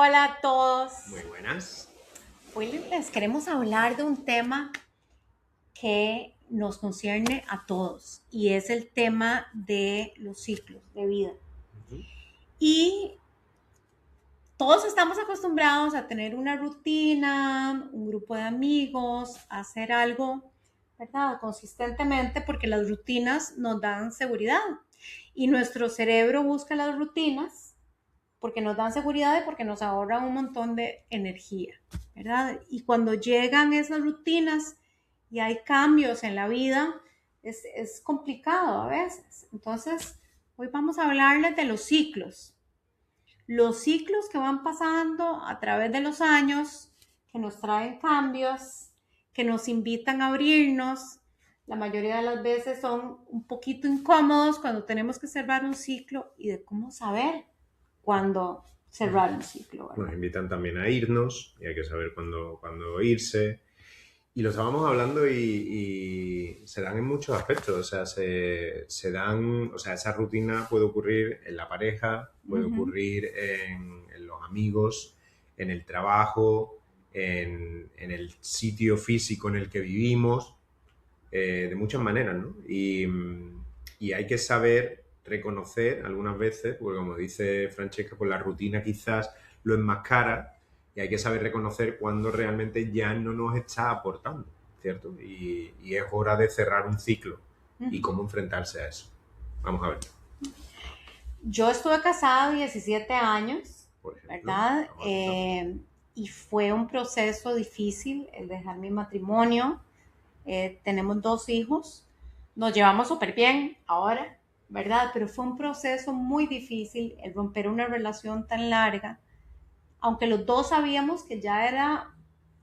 Hola a todos. Muy buenas. Hoy les queremos hablar de un tema que nos concierne a todos y es el tema de los ciclos de vida. Ujú. Y todos estamos acostumbrados a tener una rutina, un grupo de amigos, a hacer algo, ¿verdad? Consistentemente porque las rutinas nos dan seguridad y nuestro cerebro busca las rutinas porque nos dan seguridad y porque nos ahorran un montón de energía, ¿verdad? Y cuando llegan esas rutinas y hay cambios en la vida, es complicado a veces. Entonces, hoy vamos a hablarles de los ciclos que van pasando a través de los años, que nos traen cambios, que nos invitan a abrirnos. La mayoría de las veces son un poquito incómodos cuando tenemos que cerrar un ciclo y de cómo saber cuándo cerrar un ciclo, Nos ¿verdad? invitan también a irnos y hay que saber cuándo irse. Y lo estábamos hablando y se dan en muchos aspectos. O sea, se dan, o sea, esa rutina puede ocurrir en la pareja, puede ocurrir en los amigos, en el trabajo, en el sitio físico en el que vivimos, de muchas maneras, ¿no? Y hay que saber reconocer algunas veces, porque como dice Francesca, pues la rutina quizás lo enmascara y hay que saber reconocer cuando realmente ya no nos está aportando, ¿cierto? Y es hora de cerrar un ciclo y cómo enfrentarse a eso. Vamos a ver, Yo estuve casada 17 años, por ejemplo. ¿verdad? Vamos a empezar. Y fue un proceso difícil el dejar mi matrimonio. Tenemos 2 hijos, nos llevamos súper bien ahora, ¿verdad? Pero fue un proceso muy difícil el romper una relación tan larga, aunque los dos sabíamos que ya era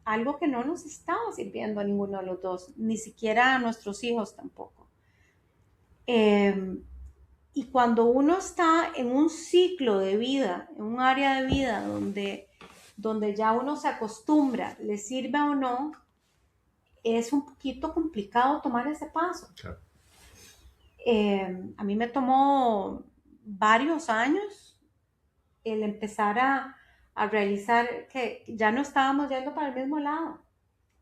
algo que no nos estaba sirviendo a ninguno de los dos, ni siquiera a nuestros hijos tampoco. Eh, y cuando uno está en un ciclo de vida, en un área de vida donde ya uno se acostumbra, le sirve o no, es un poquito complicado tomar ese paso. Claro. A mí me tomó varios años el empezar a realizar que ya no estábamos yendo para el mismo lado.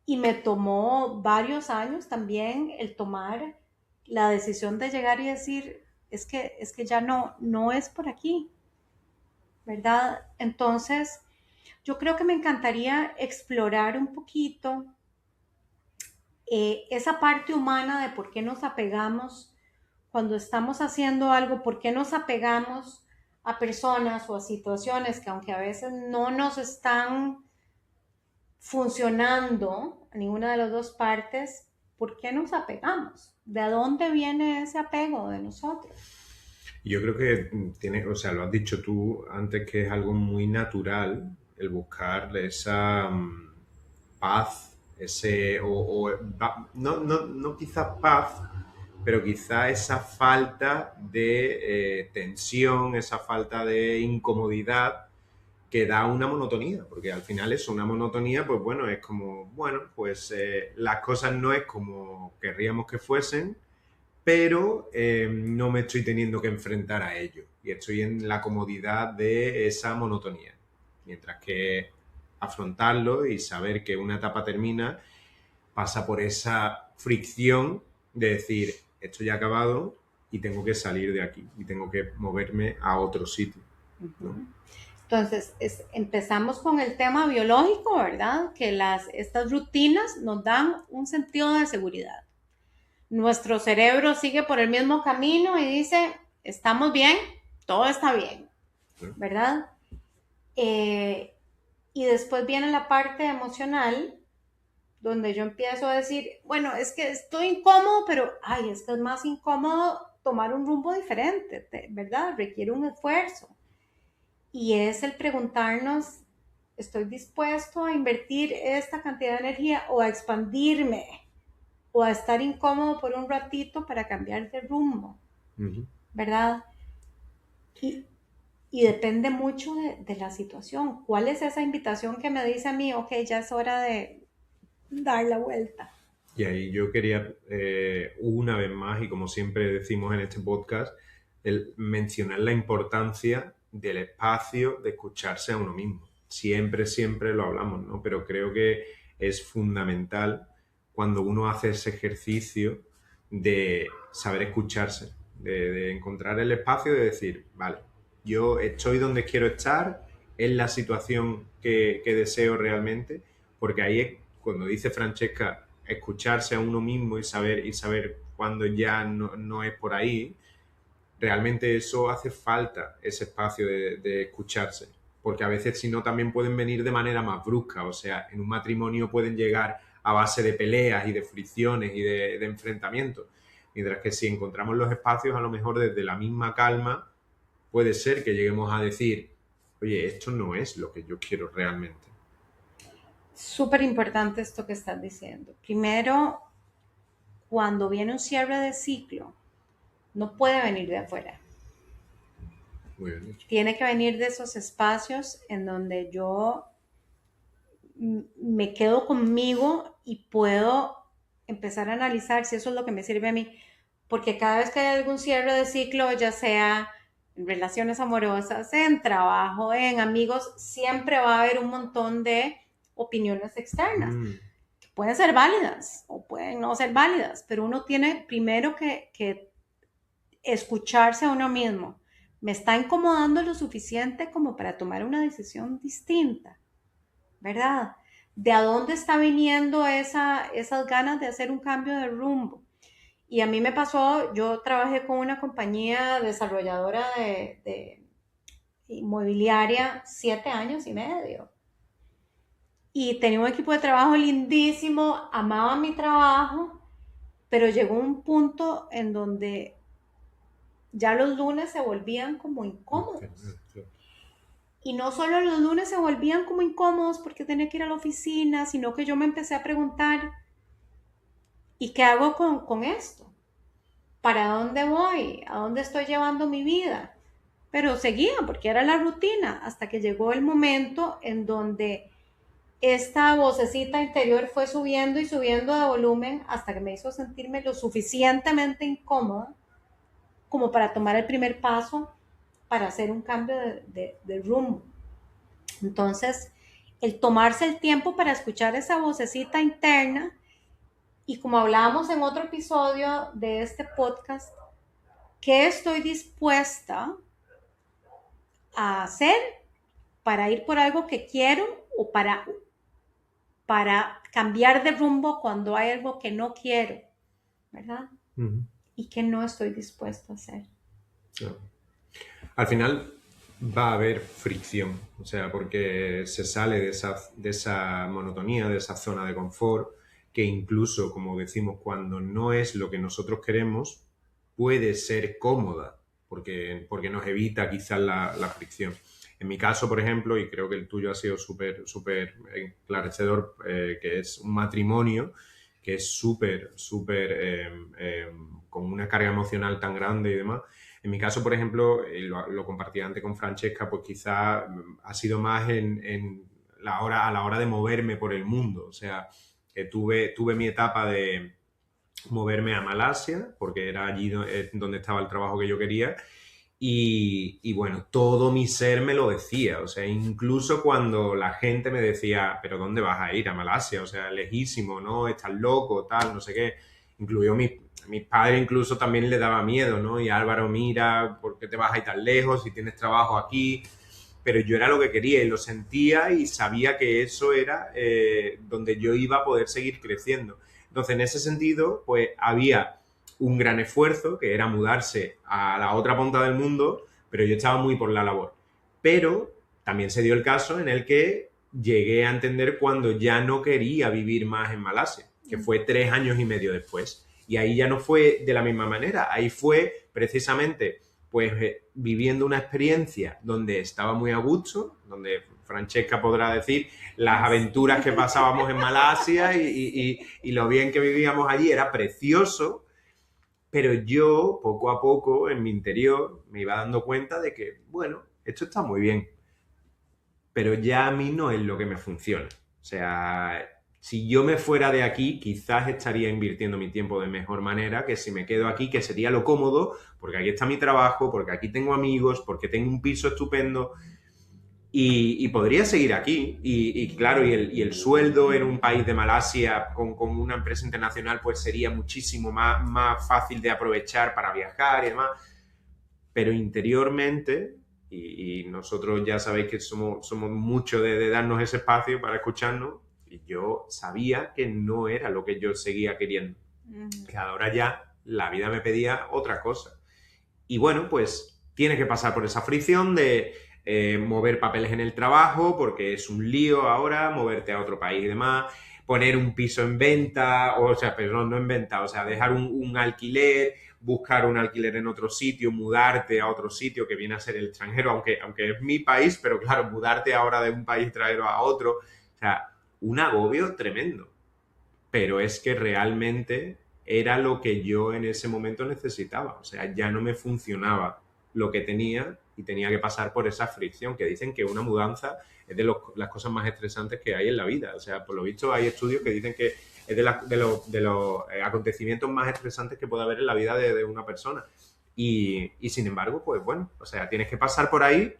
Y me tomó varios años también el tomar la decisión de llegar y decir, es que ya no es por aquí, ¿verdad? Entonces, yo creo que me encantaría explorar un poquito esa parte humana de por qué nos apegamos cuando estamos haciendo algo, por qué nos apegamos a personas o a situaciones que aunque a veces no nos están funcionando a ninguna de las dos partes, ¿por qué nos apegamos? ¿De dónde viene ese apego de nosotros? Yo creo que tiene, o sea, lo has dicho tú antes, que es algo muy natural el buscar esa paz, no quizás paz, pero quizá esa falta de tensión, esa falta de incomodidad que da una monotonía, porque al final es una monotonía, pues bueno, es como, bueno, pues las cosas no es como querríamos que fuesen, pero no me estoy teniendo que enfrentar a ello y estoy en la comodidad de esa monotonía. Mientras que afrontarlo y saber que una etapa termina pasa por esa fricción de decir, esto ya ha acabado y tengo que salir de aquí y tengo que moverme a otro sitio, ¿no? Entonces, empezamos con el tema biológico, ¿verdad? Que estas rutinas nos dan un sentido de seguridad. Nuestro cerebro sigue por el mismo camino y dice, estamos bien, todo está bien, ¿No? ¿verdad? Eh, y después viene la parte emocional, donde yo empiezo a decir, bueno, es que estoy incómodo, pero, ay, es que es más incómodo tomar un rumbo diferente, ¿verdad? Requiere un esfuerzo. Y es el preguntarnos, ¿estoy dispuesto a invertir esta cantidad de energía o a expandirme o a estar incómodo por un ratito para cambiar de rumbo, Uh-huh. ¿verdad? Y, y depende mucho de la situación. ¿Cuál es esa invitación que me dice a mí, ok, ya es hora de dar la vuelta? Y ahí yo quería, una vez más, y como siempre decimos en este podcast, el mencionar la importancia del espacio de escucharse a uno mismo. O siempre lo hablamos, ¿no? Pero creo que es fundamental cuando uno hace ese ejercicio de saber escucharse, de encontrar el espacio de decir, vale, yo estoy donde quiero estar, es la situación que deseo realmente, porque ahí es cuando dice Francesca, escucharse a uno mismo y saber cuándo ya no es por ahí, realmente eso hace falta, ese espacio de escucharse, porque a veces si no también pueden venir de manera más brusca, o sea, en un matrimonio pueden llegar a base de peleas y de fricciones y de enfrentamientos, mientras que si encontramos los espacios a lo mejor desde la misma calma, puede ser que lleguemos a decir, oye, esto no es lo que yo quiero realmente. Súper importante esto que estás diciendo. Primero, cuando viene un cierre de ciclo, no puede venir de afuera. Muy bien dicho. Tiene que venir de esos espacios en donde yo me quedo conmigo y puedo empezar a analizar si eso es lo que me sirve a mí. Porque cada vez que hay algún cierre de ciclo, ya sea en relaciones amorosas, en trabajo, en amigos, siempre va a haber un montón de opiniones externas. Que pueden ser válidas o pueden no ser válidas, pero uno tiene primero que escucharse a uno mismo. Me está incomodando lo suficiente como para tomar una decisión distinta, ¿verdad? ¿De a dónde está viniendo esas ganas de hacer un cambio de rumbo? Y a mí me pasó, yo trabajé con una compañía desarrolladora de inmobiliaria 7 años y medio. Y tenía un equipo de trabajo lindísimo, amaba mi trabajo, pero llegó un punto en donde ya los lunes se volvían como incómodos. Y no solo los lunes se volvían como incómodos porque tenía que ir a la oficina, sino que yo me empecé a preguntar, ¿y qué hago con esto? ¿Para dónde voy? ¿A dónde estoy llevando mi vida? Pero seguía porque era la rutina hasta que llegó el momento en donde esta vocecita interior fue subiendo y subiendo de volumen hasta que me hizo sentirme lo suficientemente incómoda como para tomar el primer paso para hacer un cambio de rumbo. Entonces, el tomarse el tiempo para escuchar esa vocecita interna y como hablábamos en otro episodio de este podcast, ¿qué estoy dispuesta a hacer para ir por algo que quiero o para cambiar de rumbo cuando hay algo que no quiero, ¿verdad? Y que no estoy dispuesto a hacer? No. Al final va a haber fricción, o sea, porque se sale de esa monotonía, de esa zona de confort, que incluso, como decimos, cuando no es lo que nosotros queremos, puede ser cómoda, porque nos evita quizás la fricción. En mi caso, por ejemplo, y creo que el tuyo ha sido súper esclarecedor, que es un matrimonio que es súper con una carga emocional tan grande y demás. En mi caso, por ejemplo, lo compartí antes con Francesca, pues quizá ha sido más a la hora de moverme por el mundo. O sea, tuve mi etapa de moverme a Malasia, porque era allí donde estaba el trabajo que yo quería. Y bueno, todo mi ser me lo decía. O sea, incluso cuando la gente me decía, ¿pero dónde vas a ir? A Malasia, o sea, lejísimo, ¿no? Estás loco, tal, no sé qué. Incluyó mis padres incluso también le daba miedo, ¿no? Y Álvaro, mira, ¿por qué te vas a ir tan lejos si tienes trabajo aquí? Pero yo era lo que quería y lo sentía y sabía que eso era donde yo iba a poder seguir creciendo. Entonces, en ese sentido, pues había un gran esfuerzo, que era mudarse a la otra punta del mundo, pero yo estaba muy por la labor. Pero también se dio el caso en el que llegué a entender cuando ya no quería vivir más en Malasia, que fue 3 años y medio después. Y ahí ya no fue de la misma manera, ahí fue precisamente pues viviendo una experiencia donde estaba muy a gusto, donde Francesca podrá decir las aventuras que pasábamos en Malasia y lo bien que vivíamos allí, era precioso, pero yo poco a poco en mi interior me iba dando cuenta de que, bueno, esto está muy bien, pero ya a mí no es lo que me funciona. O sea, si yo me fuera de aquí, quizás estaría invirtiendo mi tiempo de mejor manera que si me quedo aquí, que sería lo cómodo, porque aquí está mi trabajo, porque aquí tengo amigos, porque tengo un piso estupendo. Y podría seguir aquí. Y claro, y el sueldo en un país de Malasia con una empresa internacional pues sería muchísimo más fácil de aprovechar para viajar y demás. Pero interiormente, y nosotros ya sabéis que somos mucho de darnos ese espacio para escucharnos, y yo sabía que no era lo que yo seguía queriendo. Que ahora ya la vida me pedía otra cosa. Y bueno, pues tienes que pasar por esa fricción de mover papeles en el trabajo, porque es un lío ahora, moverte a otro país y demás, poner un piso en venta, o sea, pero no en venta, o sea, dejar un alquiler, buscar un alquiler en otro sitio, mudarte a otro sitio que viene a ser el extranjero, aunque es mi país, pero claro, mudarte ahora de un país extranjero a otro, o sea, un agobio tremendo. Pero es que realmente era lo que yo en ese momento necesitaba. O sea, ya no me funcionaba lo que tenía y tenía que pasar por esa fricción, que dicen que una mudanza es de las cosas más estresantes que hay en la vida. O sea, por lo visto hay estudios que dicen que es de los acontecimientos más estresantes que puede haber en la vida de una persona. Y sin embargo, pues bueno, o sea, tienes que pasar por ahí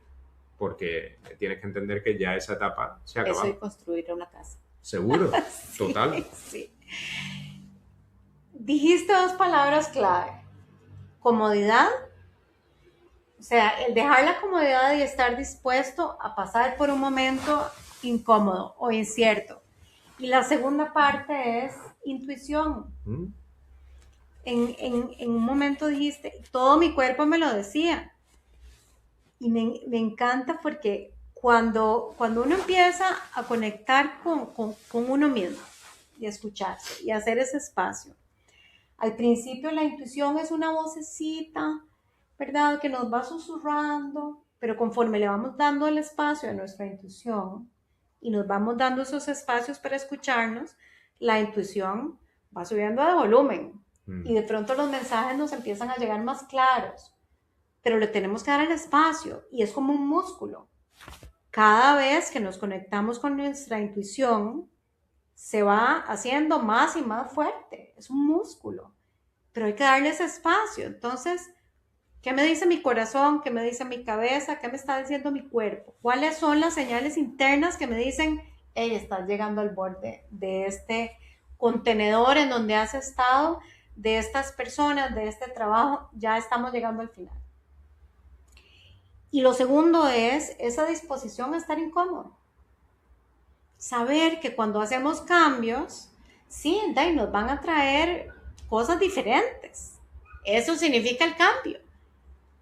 porque tienes que entender que ya esa etapa se ha Eso y acabado. construir una casa. Seguro, Sí, total. sí. Dijiste dos palabras clave. Comodidad, o sea, el dejar la comodidad y estar dispuesto a pasar por un momento incómodo o incierto. Y la segunda parte es intuición. ¿Mm? En un momento dijiste, todo mi cuerpo me lo decía. Y me encanta porque cuando uno empieza a conectar con uno mismo y a escucharse y a hacer ese espacio, al principio la intuición es una vocecita, ¿verdad? Que nos va susurrando, pero conforme le vamos dando el espacio a nuestra intuición y nos vamos dando esos espacios para escucharnos, la intuición va subiendo de volumen y de pronto los mensajes nos empiezan a llegar más claros, pero le tenemos que dar el espacio y es como un músculo. Cada vez que nos conectamos con nuestra intuición, se va haciendo más y más fuerte, es un músculo, pero hay que darle ese espacio. Entonces, ¿qué me dice mi corazón? ¿Qué me dice mi cabeza? ¿Qué me está diciendo mi cuerpo? ¿Cuáles son las señales internas que me dicen, hey, estás llegando al borde de este contenedor en donde has estado, de estas personas, de este trabajo, ya estamos llegando al final? Y lo segundo es esa disposición a estar incómodo. Saber que cuando hacemos cambios, sí, nos van a traer cosas diferentes. Eso significa el cambio,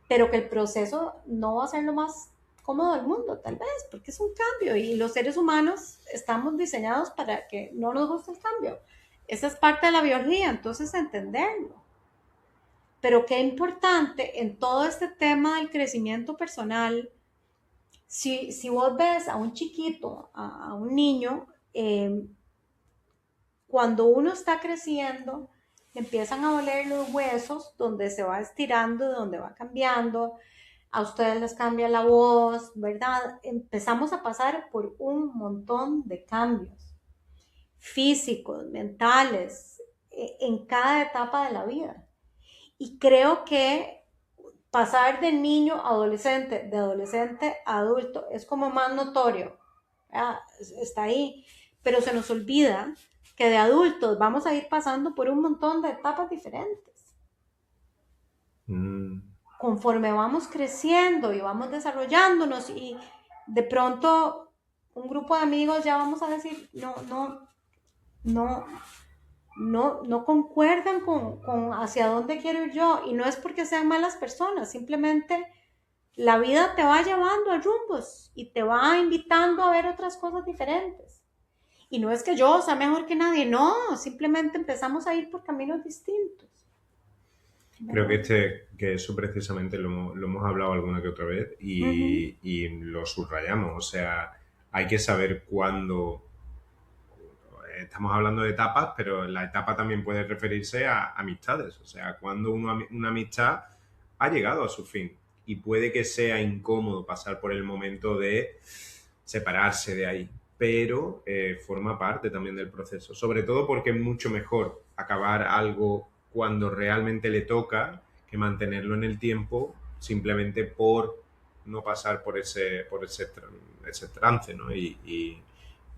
pero que el proceso no va a ser lo más cómodo del mundo, tal vez, porque es un cambio y los seres humanos estamos diseñados para que no nos guste el cambio. Esa es parte de la biología, entonces entenderlo. Pero qué importante en todo este tema del crecimiento personal, si vos ves a un chiquito, a un niño, cuando uno está creciendo, empiezan a doler los huesos, donde se va estirando, donde va cambiando, a ustedes les cambia la voz, ¿verdad? Empezamos a pasar por un montón de cambios físicos, mentales, en cada etapa de la vida. Y creo que pasar de niño a adolescente, de adolescente a adulto, es como más notorio, ¿verdad? Está ahí, pero se nos olvida que de adultos vamos a ir pasando por un montón de etapas diferentes. Conforme vamos creciendo y vamos desarrollándonos y de pronto un grupo de amigos ya vamos a decir, no, no concuerdan con hacia dónde quiero ir yo, y no es porque sean malas personas, simplemente la vida te va llevando a rumbos y te va invitando a ver otras cosas diferentes. Y no es que yo sea mejor que nadie, no, simplemente empezamos a ir por caminos distintos. Creo que eso precisamente lo hemos hablado alguna que otra vez y lo subrayamos. O sea, hay que saber cuándo. Estamos hablando de etapas, pero la etapa también puede referirse a amistades. O sea, cuando una amistad ha llegado a su fin y puede que sea incómodo pasar por el momento de separarse de ahí, pero forma parte también del proceso. Sobre todo porque es mucho mejor acabar algo cuando realmente le toca que mantenerlo en el tiempo simplemente por no pasar por ese trance, ¿no? Y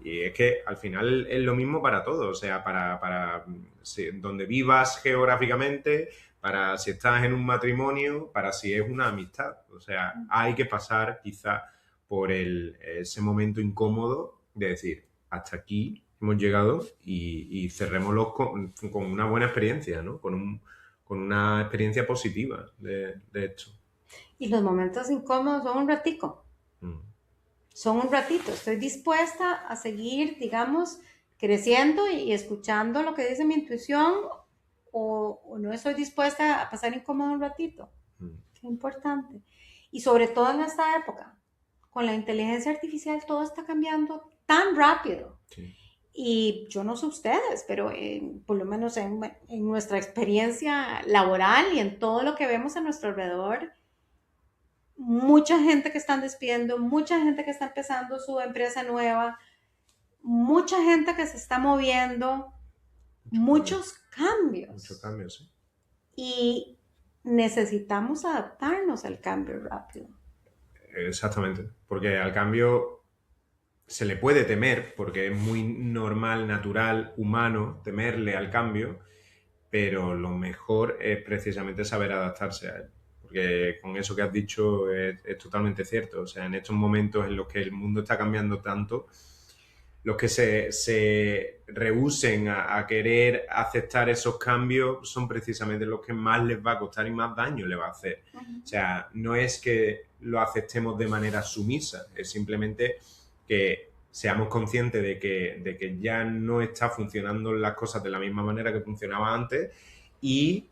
es que al final es lo mismo para todo, o sea, para donde vivas geográficamente, para si estás en un matrimonio, para si es una amistad. O sea, hay que pasar quizá por ese momento incómodo de decir, hasta aquí hemos llegado y cerrémoslo con una buena experiencia, ¿no? Con una experiencia positiva de esto. Y los momentos incómodos son un ratico. Son un ratito. Estoy dispuesta a seguir, digamos, creciendo y escuchando lo que dice mi intuición, o no estoy dispuesta a pasar incómodo un ratito. Qué importante. Y sobre todo en esta época, con la inteligencia artificial, todo está cambiando tan rápido. Sí. Y yo no sé ustedes, pero por lo menos en nuestra experiencia laboral y en todo lo que vemos a nuestro alrededor, mucha gente que están despidiendo, mucha gente que está empezando su empresa nueva, mucha gente que se está moviendo, muchos cambios. Muchos cambios, sí. Y necesitamos adaptarnos al cambio rápido. Exactamente, porque al cambio se le puede temer, porque es muy normal, natural, humano temerle al cambio, pero lo mejor es precisamente saber adaptarse a él. Porque con eso que has dicho es totalmente cierto. O sea, en estos momentos en los que el mundo está cambiando tanto, los que se rehúsen a querer aceptar esos cambios son precisamente los que más les va a costar y más daño les va a hacer. O sea, no es que lo aceptemos de manera sumisa, es simplemente que seamos conscientes de que ya no está funcionando las cosas de la misma manera que funcionaba antes y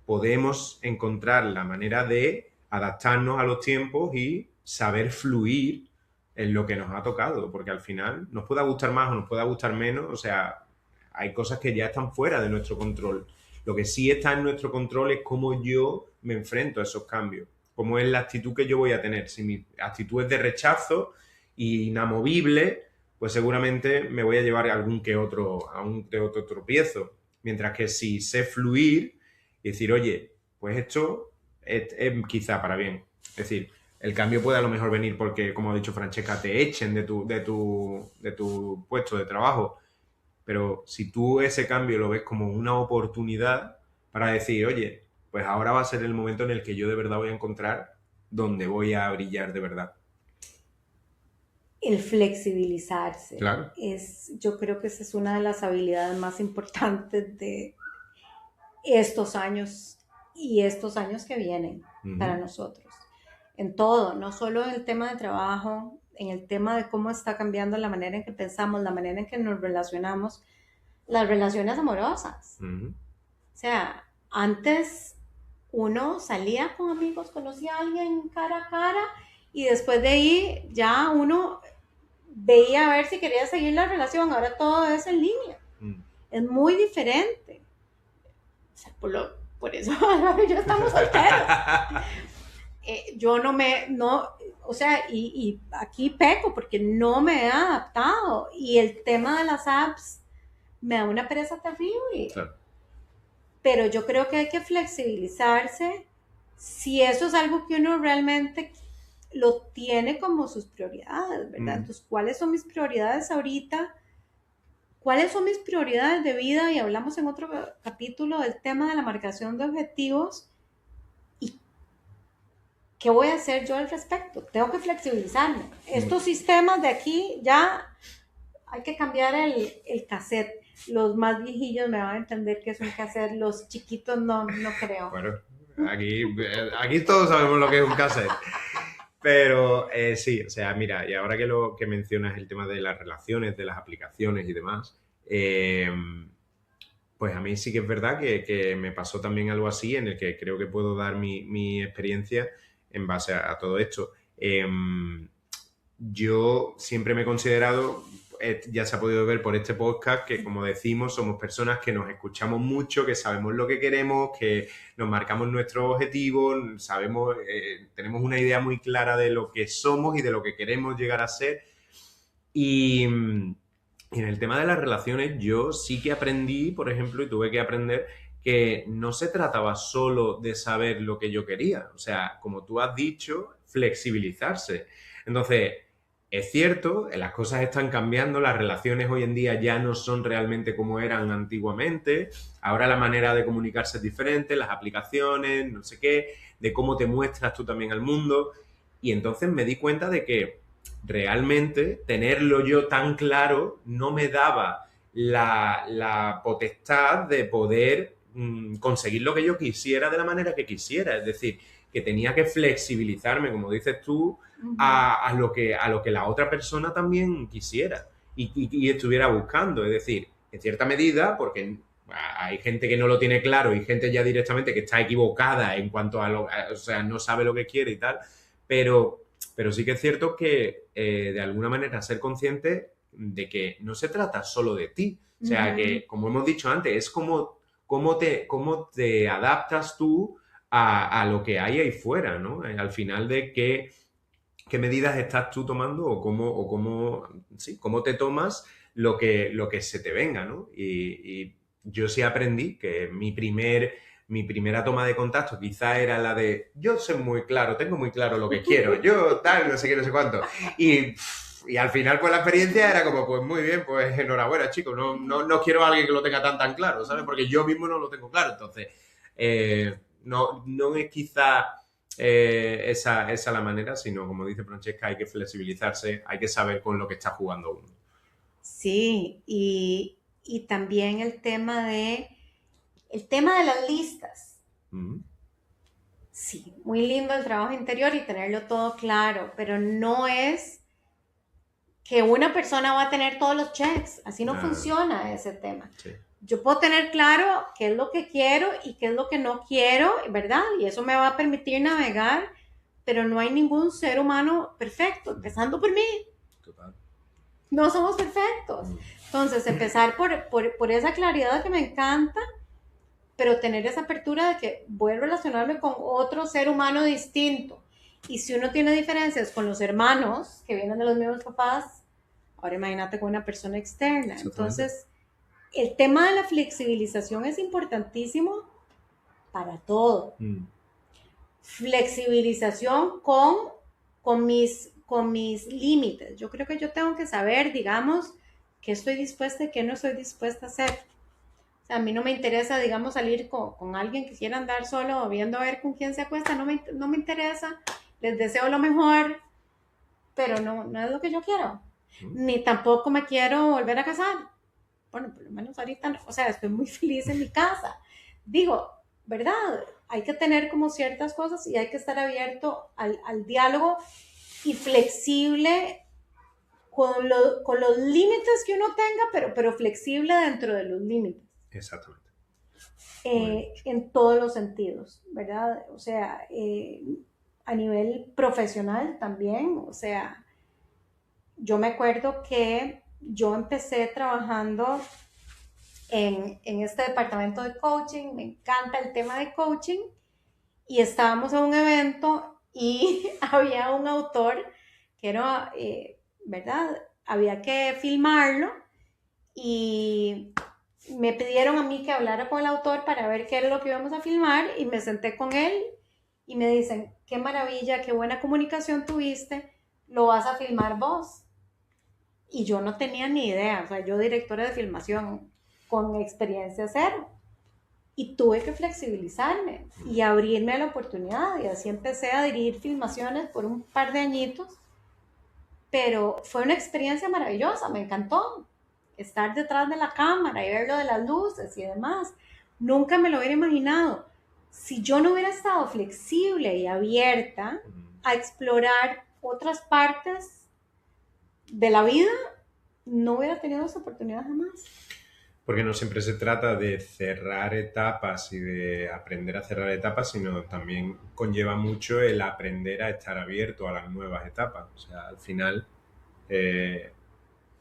podemos encontrar la manera de adaptarnos a los tiempos y saber fluir en lo que nos ha tocado, porque al final nos pueda gustar más o nos pueda gustar menos, o sea, hay cosas que ya están fuera de nuestro control. Lo que sí está en nuestro control es cómo yo me enfrento a esos cambios, cómo es la actitud que yo voy a tener. Si mi actitud es de rechazo y inamovible, pues seguramente me voy a llevar a un que otro tropiezo. Mientras que si sé fluir y decir, oye, pues esto es quizá para bien. Es decir, el cambio puede a lo mejor venir porque, como ha dicho Francesca, te echen de tu puesto de trabajo. Pero si tú ese cambio lo ves como una oportunidad para decir, oye, pues ahora va a ser el momento en el que yo de verdad voy a encontrar donde voy a brillar de verdad. El flexibilizarse. Claro. Yo creo que esa es una de las habilidades más importantes de estos años y estos años que vienen para nosotros. En todo, no solo en el tema de trabajo, en el tema de cómo está cambiando la manera en que pensamos, la manera en que nos relacionamos, las relaciones amorosas. O sea, antes uno salía con amigos, conocía a alguien cara a cara y después de ahí ya uno veía a ver si quería seguir la relación. Ahora todo es en línea. Es muy diferente. O sea, por eso yo estamos solteros. Yo o sea, y aquí peco porque no me he adaptado. Y el tema de las apps me da una pereza terrible. Claro. Pero yo creo que hay que flexibilizarse si eso es algo que uno realmente lo tiene como sus prioridades, ¿verdad? Entonces, ¿cuáles son mis prioridades ahorita? ¿Cuáles son mis prioridades de vida? Y hablamos en otro capítulo del tema de la marcación de objetivos. ¿Y qué voy a hacer yo al respecto? Tengo que flexibilizarme. Estos sistemas de aquí ya hay que cambiar el cassette. Los más viejillos me van a entender que es un cassette, los chiquitos no creo. Bueno, aquí todos sabemos lo que es un cassette. Pero sí, o sea, mira, y ahora que mencionas el tema de las relaciones, de las aplicaciones y demás, pues a mí sí que es verdad que me pasó también algo así, en el que creo que puedo dar mi experiencia en base a todo esto. Yo siempre me he considerado, ya se ha podido ver por este podcast, que como decimos, somos personas que nos escuchamos mucho, que sabemos lo que queremos, que nos marcamos nuestros objetivos, sabemos, tenemos una idea muy clara de lo que somos y de lo que queremos llegar a ser. Y en el tema de las relaciones, yo sí que aprendí, por ejemplo, y tuve que aprender que no se trataba solo de saber lo que yo quería. O sea, como tú has dicho, flexibilizarse. Entonces, es cierto, las cosas están cambiando, las relaciones hoy en día ya no son realmente como eran antiguamente. Ahora la manera de comunicarse es diferente, las aplicaciones, no sé qué, de cómo te muestras tú también al mundo. Y entonces me di cuenta de que realmente tenerlo yo tan claro no me daba la potestad de poder conseguir lo que yo quisiera de la manera que quisiera. Es decir, que tenía que flexibilizarme, como dices tú, a lo que la otra persona también quisiera y estuviera buscando. Es decir, en cierta medida, porque hay gente que no lo tiene claro y gente ya directamente que está equivocada en cuanto o sea, no sabe lo que quiere y tal, pero, pero sí que es cierto que de alguna manera ser consciente de que no se trata solo de ti. O sea, que como hemos dicho antes, es cómo te adaptas tú a lo que hay ahí fuera, ¿no? Al final de qué medidas estás tú tomando sí, cómo te tomas lo que se te venga, ¿no? Y yo sí aprendí que mi primera toma de contacto quizá era la de yo soy muy claro, tengo muy claro lo que quiero, yo tal, no sé qué, no sé cuánto. Y, y al final pues la experiencia era como, pues muy bien, pues enhorabuena chicos, no quiero a alguien que lo tenga tan claro, ¿sabes? Porque yo mismo no lo tengo claro, entonces no es quizá esa la manera, sino como dice Francesca, hay que flexibilizarse, hay que saber con lo que está jugando uno. Sí, y también el tema de las listas. Mm, Sí, muy lindo el trabajo interior y tenerlo todo claro, pero no es que una persona va a tener todos los checks. Así no nada, funciona ese tema. sí. Yo puedo tener claro qué es lo que quiero y qué es lo que no quiero, ¿verdad? Y eso me va a permitir navegar, pero no hay ningún ser humano perfecto, empezando por mí. Total. No somos perfectos. Mm, Entonces, empezar por esa claridad que me encanta, pero tener esa apertura de que voy a relacionarme con otro ser humano distinto. Y si uno tiene diferencias con los hermanos que vienen de los mismos papás, ahora imagínate con una persona externa. exactamente. Entonces, el tema de la flexibilización es importantísimo para todo. Mm, Flexibilización con mis límites. Yo creo que yo tengo que saber, digamos, qué estoy dispuesta y qué no estoy dispuesta a hacer. O sea, a mí no me interesa, digamos, salir con alguien que quiera andar solo o viendo a ver con quién se acuesta. No me interesa. Les deseo lo mejor, pero no es lo que yo quiero. mm, Ni tampoco me quiero volver a casar. Bueno, por lo menos ahorita, no. O sea, estoy muy feliz en mi casa. Digo, ¿verdad? Hay que tener como ciertas cosas y hay que estar abierto al diálogo y flexible con los límites que uno tenga, pero flexible dentro de los límites. exactamente. Muy bien dicho. En todos los sentidos, ¿verdad? O sea, a nivel profesional también, o sea, yo me acuerdo que yo empecé trabajando en este departamento de coaching, me encanta el tema de coaching, y estábamos en un evento y había un autor que era, ¿verdad? Había que filmarlo y me pidieron a mí que hablara con el autor para ver qué era lo que íbamos a filmar y me senté con él y me dicen, qué maravilla, qué buena comunicación tuviste, lo vas a filmar vos. Y yo no tenía ni idea, o sea, yo directora de filmación con experiencia cero. Y tuve que flexibilizarme y abrirme a la oportunidad y así empecé a dirigir filmaciones por un par de añitos, pero fue una experiencia maravillosa, me encantó estar detrás de la cámara y ver lo de las luces y demás. Nunca me lo hubiera imaginado. Si yo no hubiera estado flexible y abierta Mm. a explorar otras partes de la vida, no hubiera tenido esa oportunidad jamás. Porque no siempre se trata de cerrar etapas y de aprender a cerrar etapas, sino también conlleva mucho el aprender a estar abierto a las nuevas etapas. O sea, al final, eh,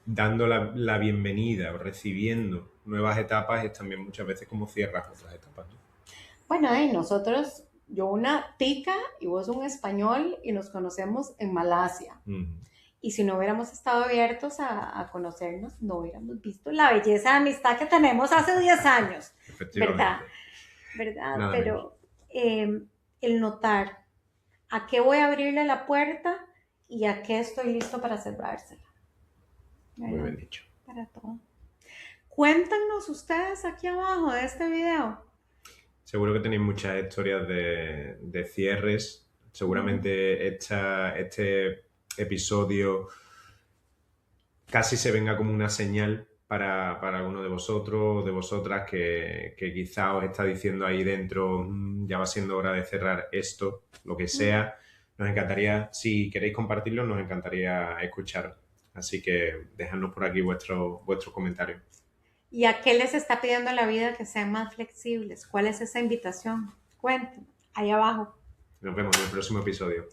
dando la bienvenida o recibiendo nuevas etapas es también muchas veces como cierras otras etapas, ¿no? Bueno, nosotros, yo una tica y vos un español y nos conocemos en Malasia. Mm, Y si no hubiéramos estado abiertos a conocernos, no hubiéramos visto la belleza de amistad que tenemos hace 10 años, ¿verdad? efectivamente. ¿verdad? Nada menos. Pero el notar a qué voy a abrirle la puerta y a qué estoy listo para cerrársela, Muy ¿verdad? bien dicho. Para todo. Cuéntanos ustedes aquí abajo de este video. Seguro que tenéis muchas historias de cierres. Seguramente este episodio casi se venga como una señal para alguno de vosotros o de vosotras que quizá os está diciendo ahí dentro, ya va siendo hora de cerrar esto, lo que sea. Nos encantaría, si queréis compartirlo, nos encantaría escuchar. Así que dejadnos por aquí vuestro comentario. ¿Y a qué les está pidiendo la vida que sean más flexibles? ¿Cuál es esa invitación? Cuéntenos, ahí abajo. Nos vemos en el próximo episodio.